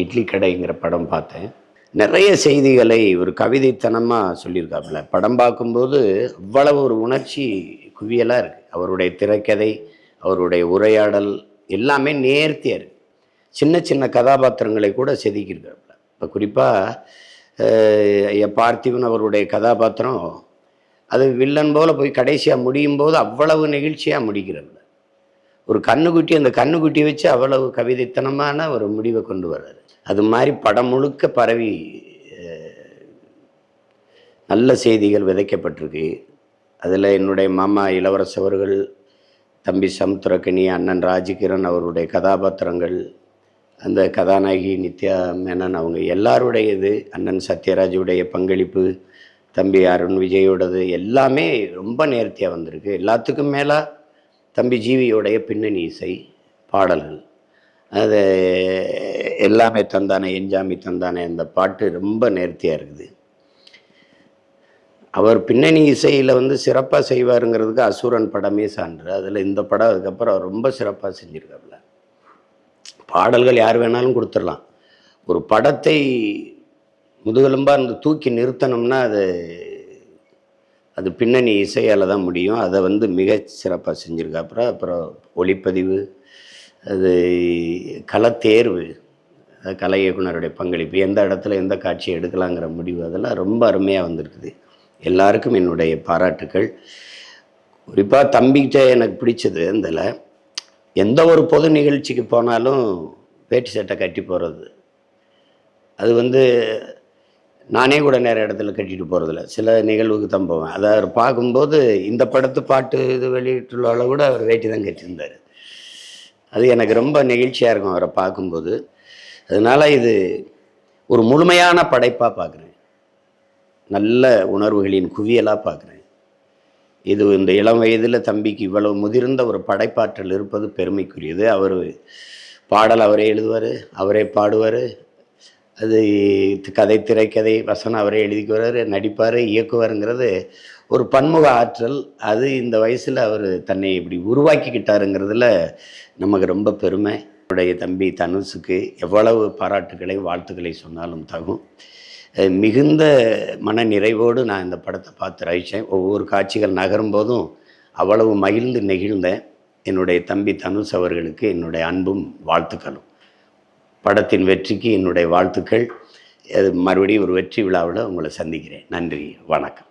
இட்லி கடைங்கிற படம் பார்த்தேன். நிறைய செய்திகளை ஒரு கவிதைத்தனமாக சொல்லியிருக்காப்புல. படம் பார்க்கும்போது அவ்வளவு ஒரு உணர்ச்சி குவியலாக இருக்குது. அவருடைய திரைக்கதை, அவருடைய உரையாடல் எல்லாமே நேர்த்தியாக இருக்குது. சின்ன சின்ன கதாபாத்திரங்களை கூட செதுக்கியிருக்காப்புல. இப்போ குறிப்பாக ஐயா பார்த்திபன் அவருடைய கதாபாத்திரம் அது வில்லன் போல் போய் கடைசியாக முடியும் போது அவ்வளவு நெகிழ்ச்சியாக முடிக்கிறது. ஒரு கண்ணுக்குட்டி, அந்த கண்ணுக்குட்டியை வச்சு அவ்வளவு கவிதைத்தனமான ஒரு முடிவை கொண்டு வர்றாரு. அது மாதிரி படம் முழுக்க பரவி நல்ல செய்திகள் விதைக்கப்பட்டிருக்கு. அதில் என்னுடைய மாமா இளவரசு அவர்கள், தம்பி சமுத்திரக்கனி, அண்ணன் ராஜகிரண் அவருடைய கதாபாத்திரங்கள், அந்த கதாநாயகி நித்யா மேனன் அவங்க எல்லாருடையது, அண்ணன் சத்யராஜுடைய பங்களிப்பு, தம்பி அருண் விஜயோடது எல்லாமே ரொம்ப நேர்த்தியாக வந்திருக்கு. எல்லாத்துக்கும் மேலே தம்பி ஜீவியோடைய பின்னணி இசை பாடல்கள் அது எல்லாமே தந்தானே என்ஜாமி தந்தானே அந்த பாட்டு ரொம்ப நேர்த்தியாக இருக்குது. அவர் பின்னணி இசையில் சிறப்பாக செய்வாருங்கிறதுக்கு அசுரன் படமே சான்று. அதில் இந்த படம் அதுக்கப்புறம் அவர் ரொம்ப சிறப்பாக செஞ்சுருக்காப்புல. பாடல்கள் யார் வேணாலும் கொடுத்துடலாம். ஒரு படத்தை முதுகெலும்பாக தூக்கி நிறுத்தணும்னா அது பின்னணி இசையால் தான் முடியும். அதை மிக சிறப்பாக செஞ்சுருக்காப்புற. அப்புறம் ஒளிப்பதிவு, அது களத்தேர்வு, கலை இயக்குனருடைய பங்களிப்பு, எந்த இடத்துல எந்த காட்சியை எடுக்கலாங்கிற முடிவு, அதெல்லாம் ரொம்ப அருமையாக வந்திருக்குது. எல்லாருக்கும் என்னுடைய பாராட்டுக்கள். குறிப்பாக தம்பிக்கிட்ட எனக்கு பிடிச்சது இதில் எந்த ஒரு பொது நிகழ்ச்சிக்கு போனாலும் வேட்டி சட்டை கட்டி போகிறது. அது நானே கூட நிறைய இடத்துல கட்டிட்டு போகிறதில்ல, சில நிகழ்வுக்கு தான் போவேன். அதை அவர் பார்க்கும்போது இந்த படத்து பாட்டு இது வெளியிட்டுள்ள கூட அவர் வேட்டி தான் கட்டியிருந்தார். அது எனக்கு ரொம்ப நெகிழ்ச்சியாக இருக்கும் அவரை பார்க்கும்போது. அதனால் இது ஒரு முழுமையான படைப்பாக பார்க்குறேன். நல்ல உணர்வுகளின் குவியலாக பார்க்குறேன். இது இந்த இளம் வயதில் தம்பிக்கு இவ்வளவு முதிர்ந்த ஒரு படைப்பாற்றல் இருப்பது பெருமைக்குரியது. அவர் பாடல் அவரே எழுதுவார், அவரே பாடுவார். அது கதை, திரைக்கதை, வசனம் அவரே எழுதிக்குவார், நடிப்பார், இயக்குவாருங்கிறது ஒரு பன்முக ஆற்றல். அது இந்த வயசில் அவர் தன்னை இப்படி உருவாக்கிக்கிட்டாருங்கிறதுல நமக்கு ரொம்ப பெருமை. என்னுடைய தம்பி தனுஷுக்கு எவ்வளவு பாராட்டுக்களை வாழ்த்துக்களை சொன்னாலும் தகும். மிகுந்த மன நிறைவோடு நான் இந்த படத்தை பார்த்து ரசித்தேன். ஒவ்வொரு காட்சிகள் நகரும் போதும் அவ்வளவு மகிழ்ந்து நெகிழ்ந்தேன். என்னுடைய தம்பி தனுஷ் அவர்களுக்கு என்னுடைய அன்பும் வாழ்த்துக்களும். படத்தின் வெற்றிக்கு என்னுடைய வாழ்த்துக்கள். மறுபடியும் ஒரு வெற்றி விழாவில் உங்களை சந்திக்கிறேன். நன்றி, வணக்கம்.